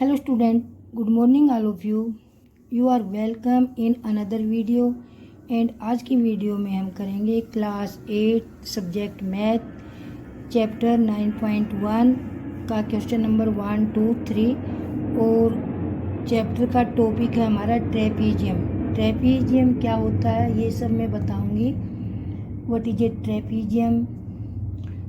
Hello student, good morning all of you. You are welcome in another video and आज की video में हम करेंगे क्लास 8 सब्जेक्ट मैथ चैप्टर 9.1 का question number 1, 2, 3 और चैप्टर का टॉपिक है हमारा ट्रेपीजियम। ट्रेपीजियम क्या होता है ये सब मैं बताऊंगी। What is a trapezium,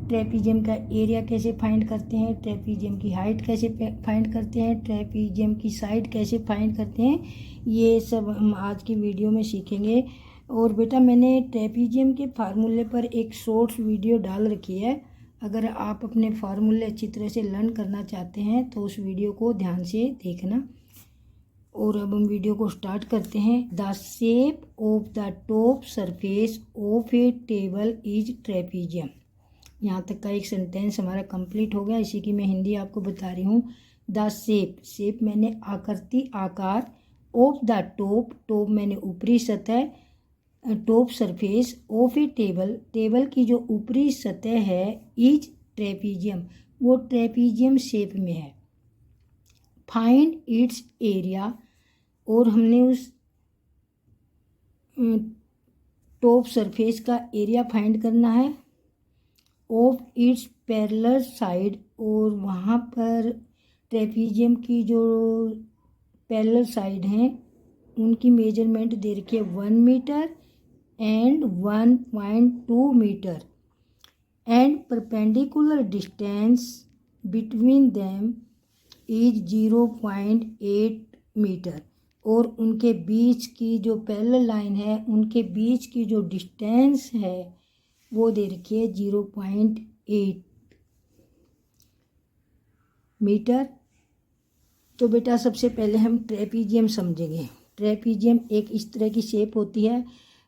trapezium का एरिया कैसे फाइंड करते हैं, ट्रेपीजियम की हाइट कैसे फाइंड करते हैं, ट्रेपीजियम की साइड कैसे फाइंड करते हैं, ये सब हम आज की वीडियो में सीखेंगे। और बेटा मैंने ट्रेपीजियम के फार्मूले पर एक शॉर्ट्स वीडियो डाल रखी है। अगर आप अपने फार्मूले अच्छी तरह से लर्न करना चाहते हैं तो उस वीडियो को ध्यान से देखना। और अब हम वीडियो को स्टार्ट करते हैं। The shape of the top surface of A table is trapezium. यहाँ तक का एक सेंटेंस हमारा कंप्लीट हो गया। इसी की मैं हिंदी आपको बता रही हूँ। द शेप, शेप मैंने आकृति आकार, ऑफ द टॉप, टॉप मैंने ऊपरी सतह, top surface, of A table, table की जो ऊपरी सतह है, इज ट्रेपीजियम, वो ट्रेपीजियम शेप में है। फाइंड इट्स एरिया, और हमने उस टॉप सरफेस का एरिया फाइंड करना है। ऑफ इट्स पैरेलल साइड, और वहाँ पर ट्रेपीजियम की जो पैरेलल साइड हैं उनकी मेजरमेंट दे रखी है 1 metre and 1.2 metre and perpendicular distance between them is 0.8 metre, और उनके बीच की जो पैरेलल लाइन है उनके बीच की जो डिस्टेंस है वो दे रखी है 0.8 मीटर। तो बेटा सबसे पहले हम ट्रेपीजियम समझेंगे। ट्रेपीजियम एक इस तरह की शेप होती है।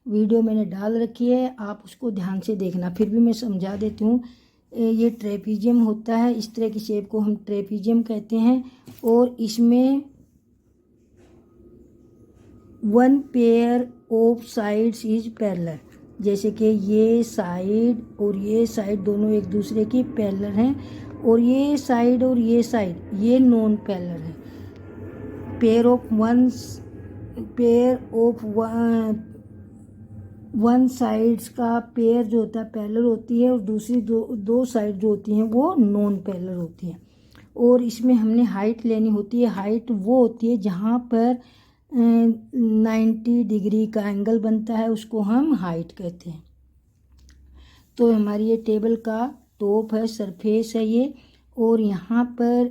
वीडियो मैंने डाल रखी है, आप उसको ध्यान से देखना। फिर भी मैं समझा देती हूँ। ये ट्रेपीजियम होता है, इस तरह की शेप को हम ट्रेपीजियम कहते हैं। और इसमें 1 pair of sides is parallel, जैसे कि ये साइड और ये साइड दोनों एक दूसरे की पैरेलल हैं, और ये साइड और ये साइड ये नॉन पैरेलल है। पेयर ऑफ वन साइड्स का पेयर जो होता है पैरेलल होती है, और दूसरी दो साइड जो होती हैं वो नॉन पैरेलल होती हैं। और इसमें हमने हाइट लेनी होती है। हाइट वो होती है जहाँ पर 90 डिग्री का एंगल बनता है, उसको हम हाइट कहते हैं। तो हमारी ये टेबल का टॉप है, सरफेस है ये, और यहाँ पर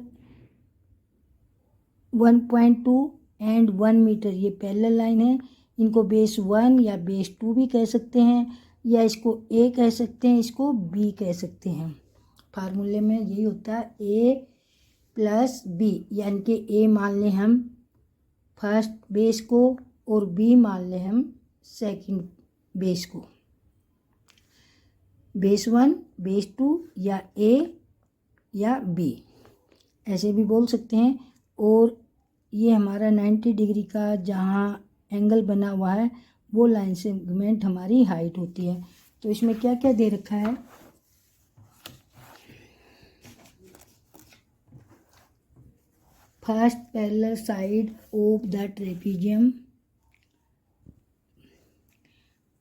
1.2 एंड 1 मीटर ये पैरेलल लाइन है। इनको बेस 1 या बेस 2 भी कह सकते हैं, या इसको ए कह सकते हैं, इसको बी कह सकते हैं। फार्मूले में यही होता है ए प्लस बी, यानी कि ए मान लें हम फर्स्ट बेस को और बी मान लें हम सेकंड बेस को। बेस 1, बेस 2 या ए या बी ऐसे भी बोल सकते हैं। और ये हमारा 90 डिग्री का जहाँ एंगल बना हुआ है वो लाइन सेगमेंट हमारी हाइट होती है। तो इसमें क्या क्या दे रखा है, first parallel side of the trapezium,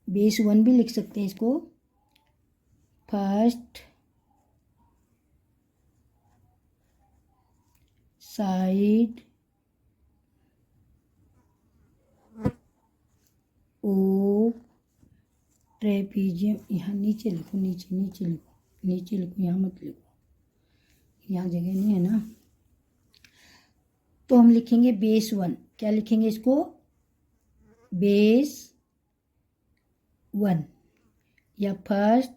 base 1 भी लिख सकते हैं इसको, फर्स्ट साइड ऑफ ट्रेपीजियम। यहाँ नीचे लिखो, नीचे नीचे लिखो, नीचे लिखो, यहाँ मत लिखो, यहाँ जगह नहीं है ना। तो हम लिखेंगे बेस 1। क्या लिखेंगे इसको, बेस 1 या first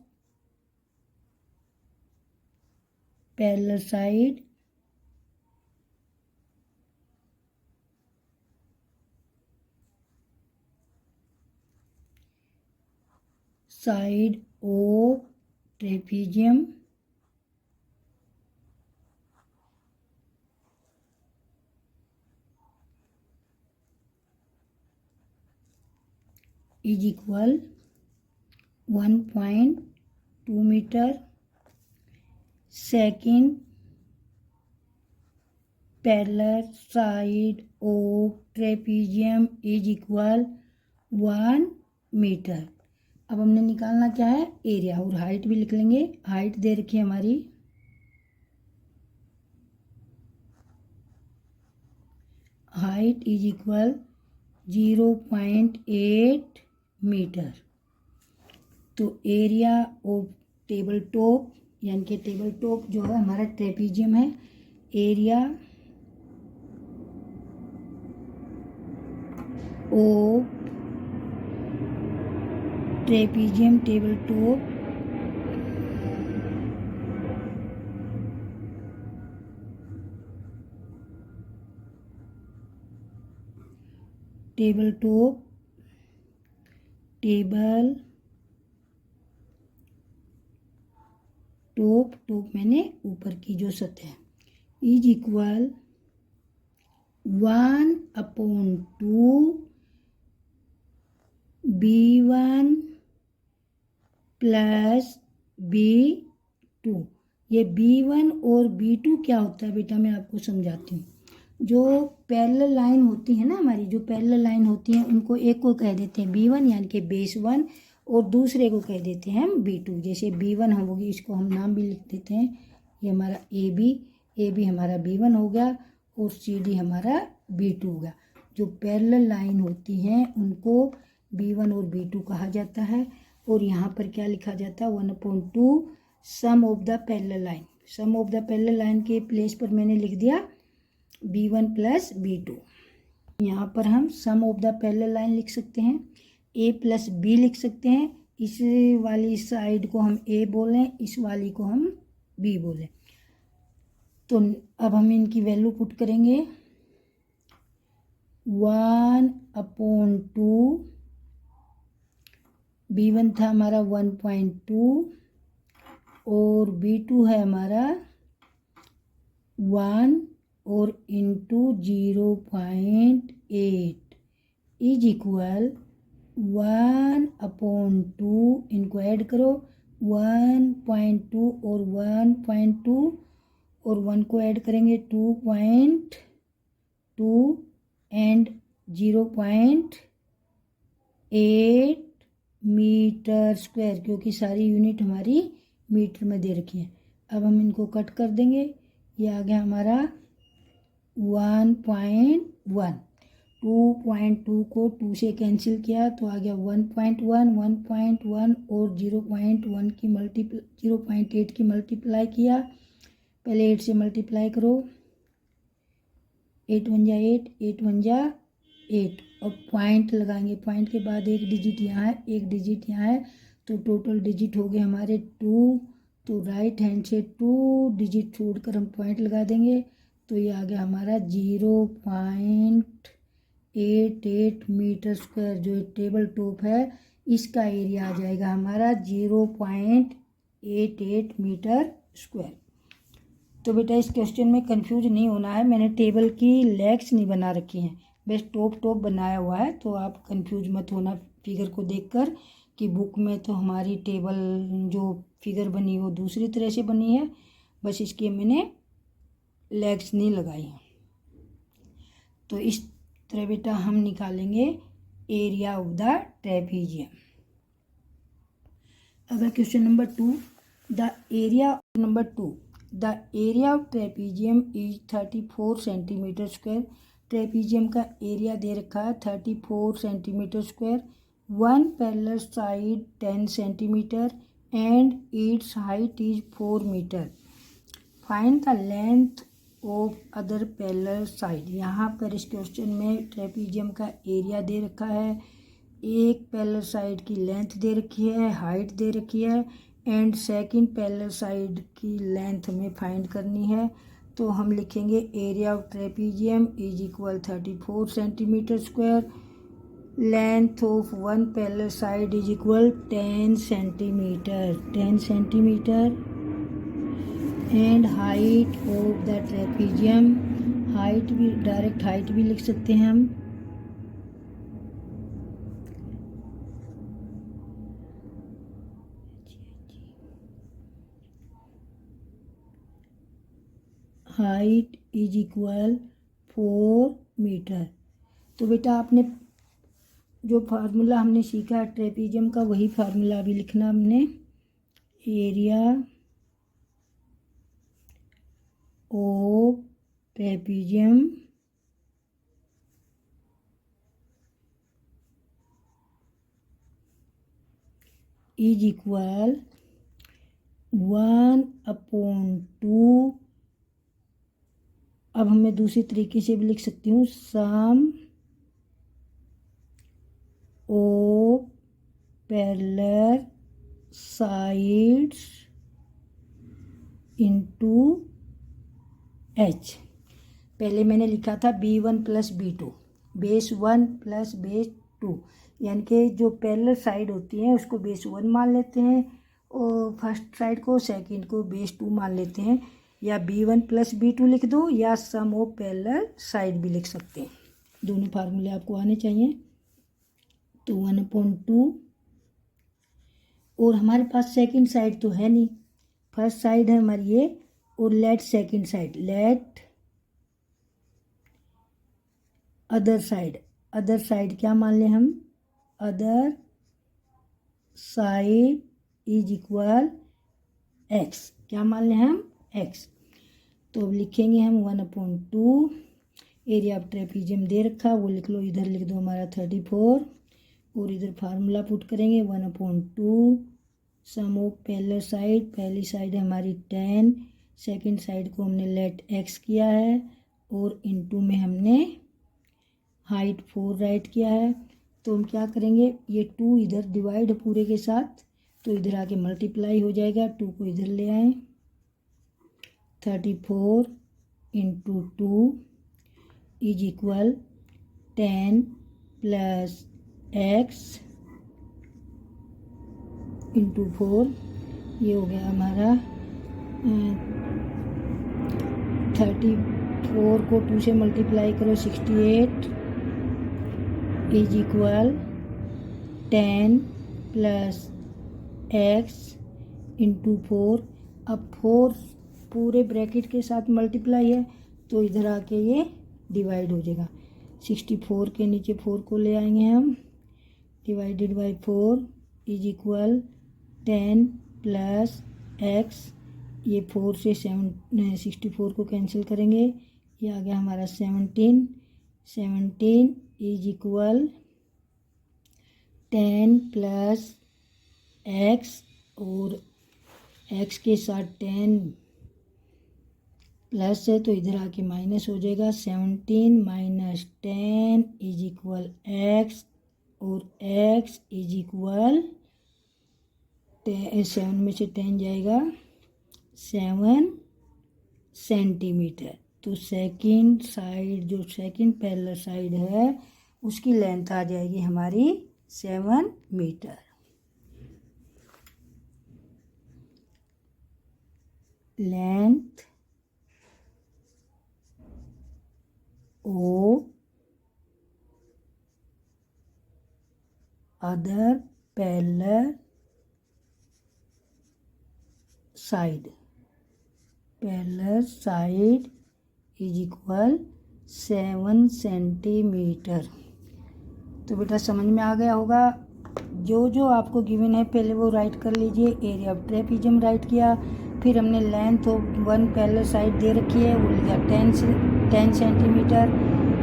parallel side of trapezium is equal 1.2 metre. Second parallel side of trapezium is equal 1 metre. अब हमने निकालना क्या है, एरिया, और हाइट भी लिख लेंगे। हाइट दे रखी है हमारी, हाइट इज इक्वल 0.8 मीटर। तो एरिया ऑफ टेबल टॉप, यानी कि टेबल टॉप जो है हमारा ट्रेपीजियम है, area of trapezium table top table top table top top मैंने ऊपर की जो सतह, is equal 1/2 B1 plus B2। ये B1 और B2 क्या होता है बेटा, मैं आपको समझाती हूँ। जो पैरेलल लाइन होती है ना हमारी, जो पैरेलल लाइन होती है उनको एक को कह देते हैं B1 यानी कि बेस 1, और दूसरे को कह देते हैं हम B2। जैसे B1 हम होगी, इसको हम नाम भी लिख देते हैं, ये हमारा AB हमारा B1 हो गया, और CD हमारा B2 हो गया। जो पैरेलल लाइन होती हैं उनको B1 और B2 कहा जाता है। और यहाँ पर क्या लिखा जाता है, 1/2 sum of the parallel line. Sum of the parallel line के प्लेस पर मैंने लिख दिया B1 प्लस B2। यहाँ पर हम सम ऑफ द पैरेलल लाइन लिख सकते हैं, A प्लस B लिख सकते हैं। इस वाली साइड को हम A बोलें, इस वाली को हम B बोलें। तो अब हम इनकी वैल्यू पुट करेंगे। 1/2 B1 था हमारा 1.2 और B2 है हमारा 1 और इंटू 0.8 इज इक्वल 1/2, इनको ऐड करो, 1.2 और 1.2 और 1 को ऐड करेंगे 2.2 एंड 0.8 मीटर स्क्वायर, क्योंकि सारी यूनिट हमारी मीटर में दे रखी है। अब हम इनको कट कर देंगे, ये आ गया हमारा 1.1। 2.2 को 2 से कैंसिल किया तो आ गया 1.1 और 0.8 की मल्टीप्लाई किया। पहले 8 से मल्टीप्लाई करो, 8 1 जा 8, 8 1 जा 8, और पॉइंट लगाएंगे। पॉइंट के बाद एक डिजिट यहाँ है, एक डिजिट यहाँ है, तो टोटल डिजिट हो गए हमारे 2। तो राइट हैंड से 2 डिजिट छोड़कर हम पॉइंट लगा देंगे, तो ये आ गया हमारा 0.88 मीटर स्क्वायर। जो टेबल टॉप है इसका एरिया आ जाएगा हमारा 0.88 मीटर स्क्वायर। तो बेटा इस क्वेश्चन में कंफ्यूज नहीं होना है, मैंने टेबल की लेग्स नहीं बना रखी हैं, बस टॉप बनाया हुआ है। तो आप कंफ्यूज मत होना फिगर को देखकर कि बुक में तो हमारी टेबल जो फिगर बनी वो दूसरी तरह से बनी है, बस इसके मैंने लेग्स नहीं लगाई हैं। तो इस तरह बेटा हम निकालेंगे एरिया ऑफ द ट्रेपीजियम। अगर question number 2, the area of trapezium is 34 centimetre square. Trapezium का एरिया दे रखा है 34 centimetre square. One parallel side 10 centimetre and its height is 4 metre. Find the length of other parallel side. यहाँ पर इस question में trapezium का area दे रखा है, एक पैरेलल साइड की लेंथ दे रखी है, हाइट दे रखी है, एंड सेकंड पैरेलल साइड की लेंथ में फाइंड करनी है। तो हम लिखेंगे area of trapezium is equal 34 centimetre square, length of one parallel side is equal 10 centimetre and height of the trapezium, height भी डायरेक्ट हाइट भी लिख सकते हैं हम, हाइट इज इक्वल 4 मीटर। तो बेटा आपने जो फार्मूला हमने सीखा ट्रेपीजियम का वही फार्मूला अभी लिखना हमने। Area of trapezium is equal 1/2। अब हमें दूसरी तरीके से भी लिख सकती हूँ, sum of parallel sides into h. पहले मैंने लिखा था B1 + B2, बेस 1 + बेस 2, यानी कि जो पैरेलल साइड होती हैं उसको बेस 1 मान लेते हैं और फर्स्ट साइड को, सेकंड को बेस 2 मान लेते हैं। या B1 + B2 लिख दो या सम ऑफ पैरेलल साइड भी लिख सकते हैं। दोनों फार्मूले आपको आने चाहिए। तो 1/2 और हमारे पास सेकंड साइड तो है नहीं, फर्स्ट साइड है हमारी ये, और let second side, let other side, other side क्या मान लें हम, other side is equal x, क्या मान लें हम, x। तो अब लिखेंगे हम 1/2, एरिया ऑफ ट्रेपीजियम दे रखा वो लिख लो, इधर लिख दो हमारा 34 और इधर फार्मूला पुट करेंगे 1/2 सम ऑफ पैरेलल साइड, पहली साइड है हमारी 10, सेकंड साइड को हमने लेट x किया है और इनटू में हमने हाइट 4 राइट किया है। तो हम क्या करेंगे, ये 2 इधर डिवाइड पूरे के साथ, तो इधर आके मल्टीप्लाई हो जाएगा, 2 को इधर ले आए, 34 × 2 इज इक्वल 10 + x × 4, ये हो गया हमारा 34 को 2 से मल्टीप्लाई करो 68 इज इक्वल 10 + x × 4। अब 4 पूरे ब्रैकेट के साथ मल्टीप्लाई है तो इधर आके ये डिवाइड हो जाएगा, 64 के नीचे 4 को ले आएंगे हम, divided by 4 is equal 10 + x, ये 4 से 64 को कैंसिल करेंगे, ये आ गया हमारा 17 इज इक्वल 10 + x और x के साथ 10 प्लस है तो इधर आके माइनस हो जाएगा, 17 - 10 इज इक्वल x और x इज इक्वल 7 में से 10 जाएगा 7 सेंटीमीटर। तो सेकंड साइड, जो सेकंड पैरेलल साइड है उसकी लेंथ आ जाएगी हमारी 7 metre. Length of other parallel side, parallel side is equal 7 centimetre. तो बेटा समझ में आ गया होगा, जो जो आपको गिवन है पहले वो राइट कर लीजिए। एरिया ऑफ ट्रेपीजियम राइट किया, फिर हमने length of one parallel side दे रखी है वो लिखा 10 centimetre.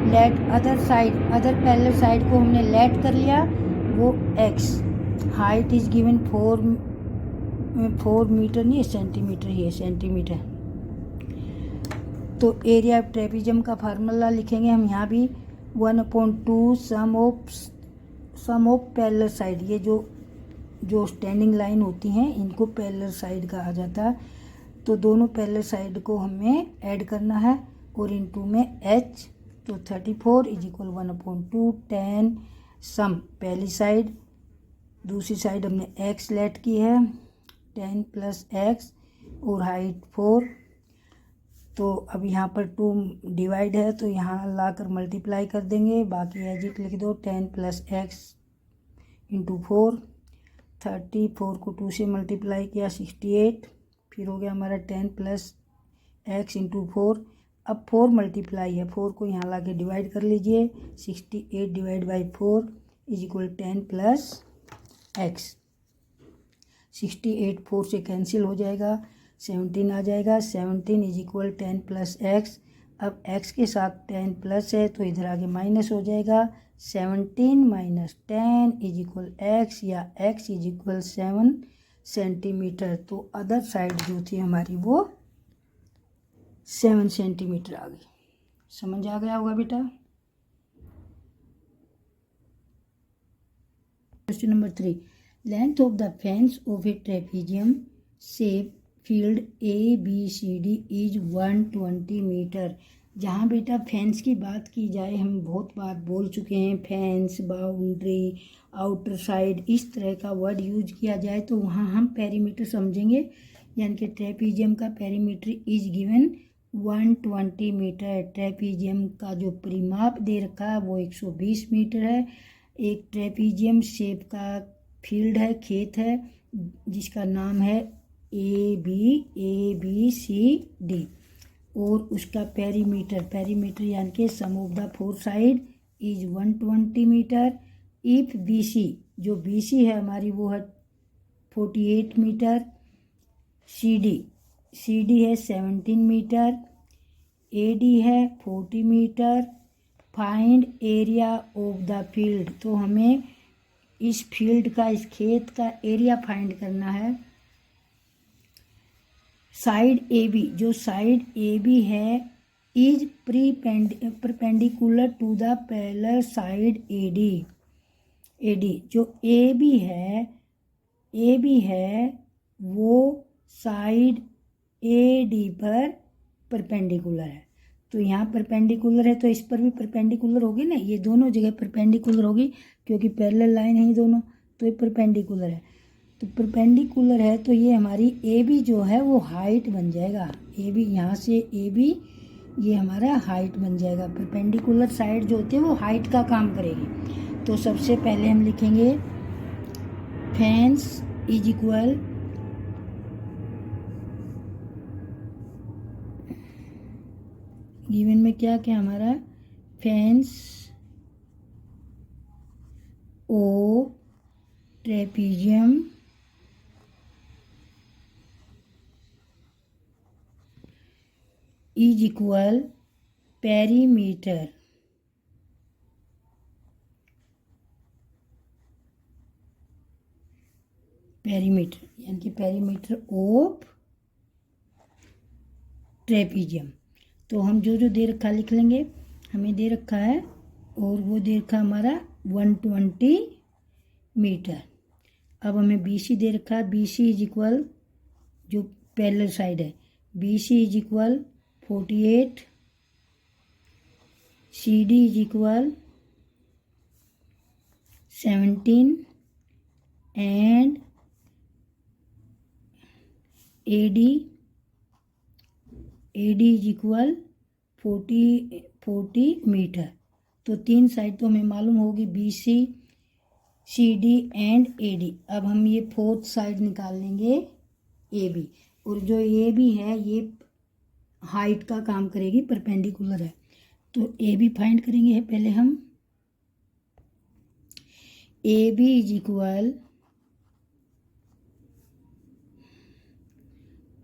Let other side, other parallel side को हमने लेट कर लिया वो x, height is given 4 metre नहीं सेंटीमीटर ही है, सेंटीमीटर। तो एरिया ऑफ ट्रेपीजियम का फार्मूला लिखेंगे हम यहाँ भी 1/2 सम ऑफ पैरेलल साइड, ये जो स्टैंडिंग लाइन होती हैं इनको पैरेलल साइड कहा जाता है। तो दोनों पैरेलल साइड को हमें ऐड करना है और इनटू में h, तो 34 इज इक्वल 1/2 10 सम, पहली साइड, दूसरी साइड हमने x लेट की है 10 + x और हाइट 4। तो अब यहाँ पर 2 डिवाइड है तो यहाँ लाकर मल्टीप्लाई कर देंगे, बाकी एज इट लिख दो 10 + x × 4, 34 को 2 से मल्टीप्लाई किया 68, फिर हो गया हमारा 10 + x × 4, अब 4 मल्टीप्लाई है, 4 को यहाँ ला के डिवाइड कर लीजिए। 68 divide by 4 is equal 10 plus x. 68 4 से कैंसिल हो जाएगा, 17 आ जाएगा। 17 इज इक्वल 10 प्लस एक्स। अब x के साथ 10 प्लस है तो इधर आगे माइनस हो जाएगा। 17 माइनस 10 इज इक्वल x, या x इज इक्वल 7 सेंटीमीटर। तो अदर साइड जो थी हमारी वो 7 सेंटीमीटर आ गई। समझ आ गया होगा बेटा। Question number 3, length of the fence of a trapezium shape field ABCD is 120 metre. जहाँ बेटा फेंस की बात की जाए, हम बहुत बार बोल चुके हैं, फेंस, बाउंड्री, आउटर साइड, इस तरह का वर्ड यूज किया जाए तो वहाँ हम पेरीमीटर समझेंगे। यानी कि ट्रेपीजियम का perimeter is given 120 metre. Trapezium का जो परिमाप दे रखा है वो 120 मीटर है। एक ट्रेपीजियम शेप का फील्ड है, खेत है, जिसका नाम है ABCD, और उसका पेरीमीटर यानी कि sum of the 4 side is 120 metre. If BC, जो BC है हमारी वो है 48 मीटर। CD है 17 मीटर। AD है 40 metre. Find area of the field, तो हमें इस फील्ड का, इस खेत का एरिया फाइंड करना है। साइड AB, जो साइड AB है is perpendicular to the parallel side AD। जो AB है वो साइड AD पर परपेंडिकुलर है। तो यहाँ परपेंडिकुलर है तो इस पर भी परपेंडिकुलर होगी ना, ये दोनों जगह परपेंडिकुलर होगी क्योंकि पैरेलल लाइन है ये दोनों, तो ये परपेंडिकुलर है। तो परपेंडिकुलर है तो ये हमारी AB जो है वो हाइट बन जाएगा। AB, यहाँ से AB ये हमारा हाइट बन जाएगा। परपेंडिकुलर साइड जो होती है वो हाइट का काम करेगी। तो सबसे पहले हम लिखेंगे फेंस इज इक्वल गिवन में क्या क्या हमारा fence of trapezium is equal perimeter यानी कि पेरीमीटर ऑफ ट्रेपीजियम। तो हम जो जो दे रखा लिख लेंगे। हमें दे रखा है, और वो दे रखा हमारा 120 मीटर। अब हमें BC दे रखा है। BC इज इक्वल, जो पैरेलल साइड है, BC is equal 48। CD is equal 17 and AD is equal 40 metre. तो 3 साइड तो हमें मालूम होगी, BC, CD एंड AD। अब हम ये 4th साइड निकाल लेंगे AB, और जो AB है ये हाइट का काम करेगी, परपेंडिकुलर है। तो AB फाइंड करेंगे पहले हम। AB इज इक्वल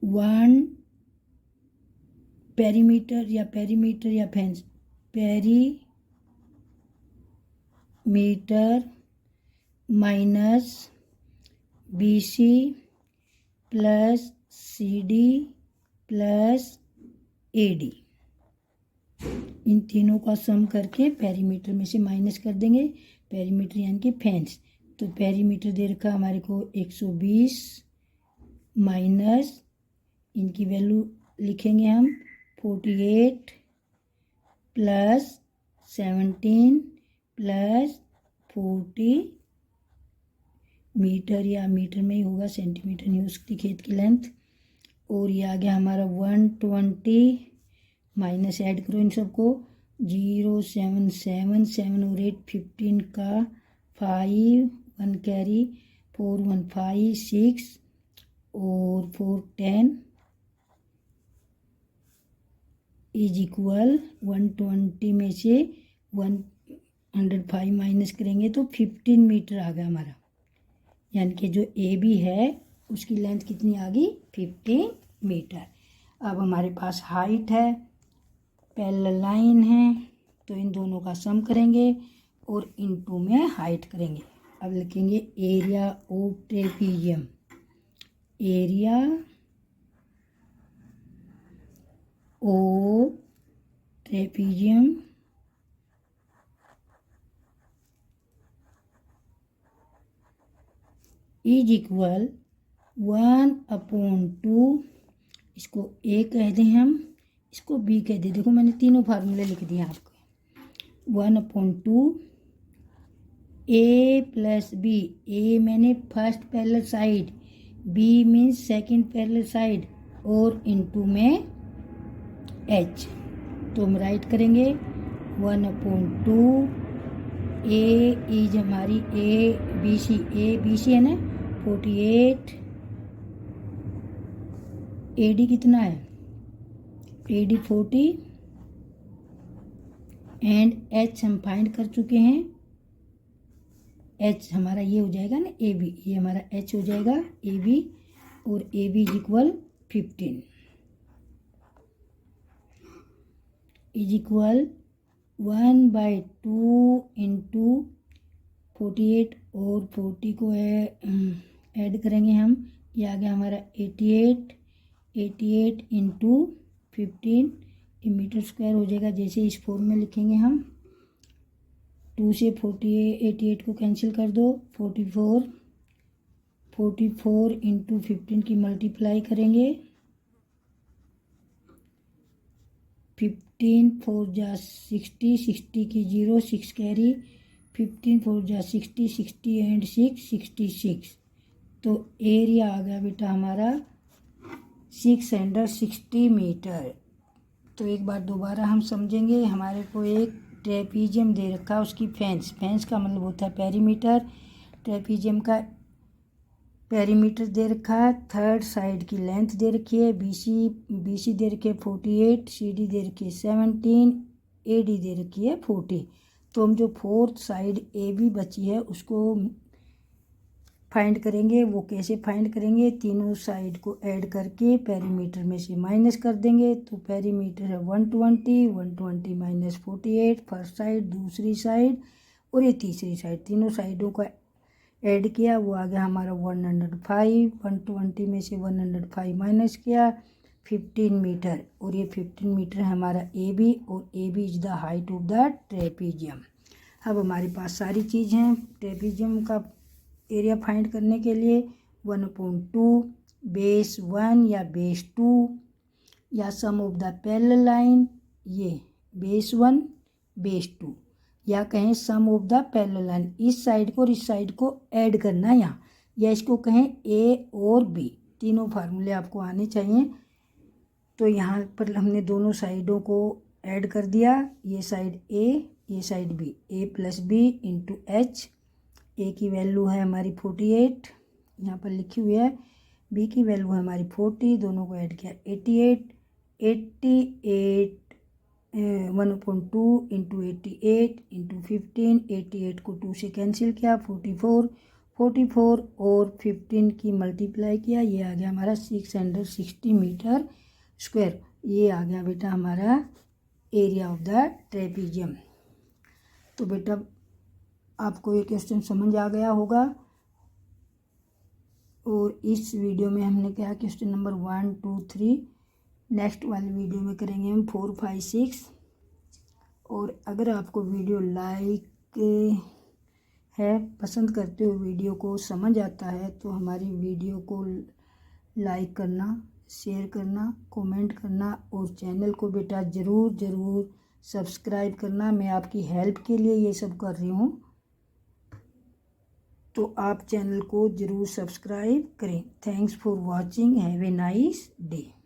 1 पेरीमीटर या fence, perimeter minus BC plus CD plus AD, इन तीनों का सम करके पेरीमीटर में से माइनस कर देंगे। पेरीमीटर यानी कि फेंस, तो पेरीमीटर दे रखा हमारे को 120 माइनस, इनकी वैल्यू लिखेंगे हम 48 प्लस 17 प्लस 40 मीटर, या मीटर में ही होगा, सेंटीमीटर नहीं हो सकती खेत की लेंथ। और ये आ गया हमारा 120 माइनस, ऐड करो इन सबको, 0 7 7 7 और 8 15 का 5 1 कैरी, 4 1 5 6 और 4 10 इज इक्वल 120 में से 105 माइनस करेंगे तो 15 मीटर आ गया हमारा, यानी कि जो ए बी है उसकी लेंथ कितनी आ गई 15 मीटर। अब हमारे पास हाइट है, पैरेलल लाइन है, तो इन दोनों का सम करेंगे और इनटू में हाइट करेंगे। अब लिखेंगे area of trapezium, area of trapezium is equal 1/2, इसको ए कह दें हम, इसको बी कह दें। देखो मैंने तीनों फार्मूले लिख दिए आपको। 1/2 ए प्लस बी, ए मैंने first parallel side, B means second parallel side, और इनटू में एच। तो हम राइट करेंगे 1/2 ए इज हमारी ए बी सी है ना 48, ए डी कितना है ए डी 40, एंड एच हम फाइंड कर चुके हैं। एच हमारा ये हो जाएगा ना ए बी, ये हमारा एच हो जाएगा ए बी, और A B is equal 15 is equal 1/2 into 48, और 40 को ऐड करेंगे हम, ये आ गया हमारा 88 इंटू 15, मीटर स्क्वायर हो जाएगा। जैसे इस फॉर्म में लिखेंगे हम, 2 से 88 को कैंसिल कर दो, 44 इंटू 15 की मल्टीप्लाई करेंगे, 15 4 जा 60, 60 की 0, 6 कैरी, 15 4 जा 60, 60 एंड 6 66। तो एरिया आ गया बेटा हमारा 660 मीटर। तो एक बार दोबारा हम समझेंगे। हमारे को एक ट्रेपीजियम दे रखा है, उसकी फेंस का मतलब होता है पेरीमीटर। ट्रेपीजियम का पेरीमीटर दे रखा है, थर्ड साइड की लेंथ दे रखी है, बीसी दे रखी है 48, सीडी दे रखी है 17, एडी दे रखी है 40। तो हम जो फोर्थ साइड ए बी बची है उसको फाइंड करेंगे। वो कैसे फाइंड करेंगे, तीनों साइड को ऐड करके पेरीमीटर में से माइनस कर देंगे। तो पेरीमीटर है 120 माइनस 48, फर्स्ट साइड, दूसरी साइड और ये तीसरी साइड, तीनों साइडों का ऐड किया, वो आ गया हमारा 105। 120 में से 105 माइनस किया 15 मीटर, और ये 15 मीटर है हमारा ए बी, और A B is the height of the trapezium. अब हमारे पास सारी चीज़ हैं। ट्रेपीजियम का एरिया फाइंड करने के लिए 1/2 बेस 1 या बेस 2 या सम ऑफ द पैरेलल लाइन, ये बेस 1 बेस 2, या कहें सम ऑफ द पैरेलल लाइन, इस साइड को और इस साइड को ऐड करना यहाँ, या इसको कहें ए और बी। तीनों फार्मूले आपको आने चाहिए। तो यहाँ पर हमने दोनों साइडों को ऐड कर दिया, ये साइड ए ये साइड बी, ए प्लस बी इंटू एच। ए की वैल्यू है हमारी 48, यहाँ पर लिखी हुई है, बी की वैल्यू है हमारी 40, दोनों को ऐड किया 88 1/2 इंटू 88 इंटू 15, 88 को 2 से कैंसिल किया, 44 और 15 की मल्टीप्लाई किया, ये आ गया हमारा 660 मीटर स्क्वायर। ये आ गया बेटा हमारा एरिया ऑफ द ट्रेपीजियम। तो बेटा आपको ये क्वेश्चन समझ आ गया होगा। और इस वीडियो में हमने क्या क्वेश्चन नंबर 1 2 3, नेक्स्ट वाली वीडियो में करेंगे हम 4 5 6। और अगर आपको वीडियो लाइक है, पसंद करते हो, वीडियो को समझ आता है, तो हमारी वीडियो को लाइक करना, शेयर करना, कमेंट करना, और चैनल को बेटा ज़रूर सब्सक्राइब करना। मैं आपकी हेल्प के लिए ये सब कर रही हूँ, तो आप चैनल को ज़रूर सब्सक्राइब करें। Thanks for watching, have a nice day.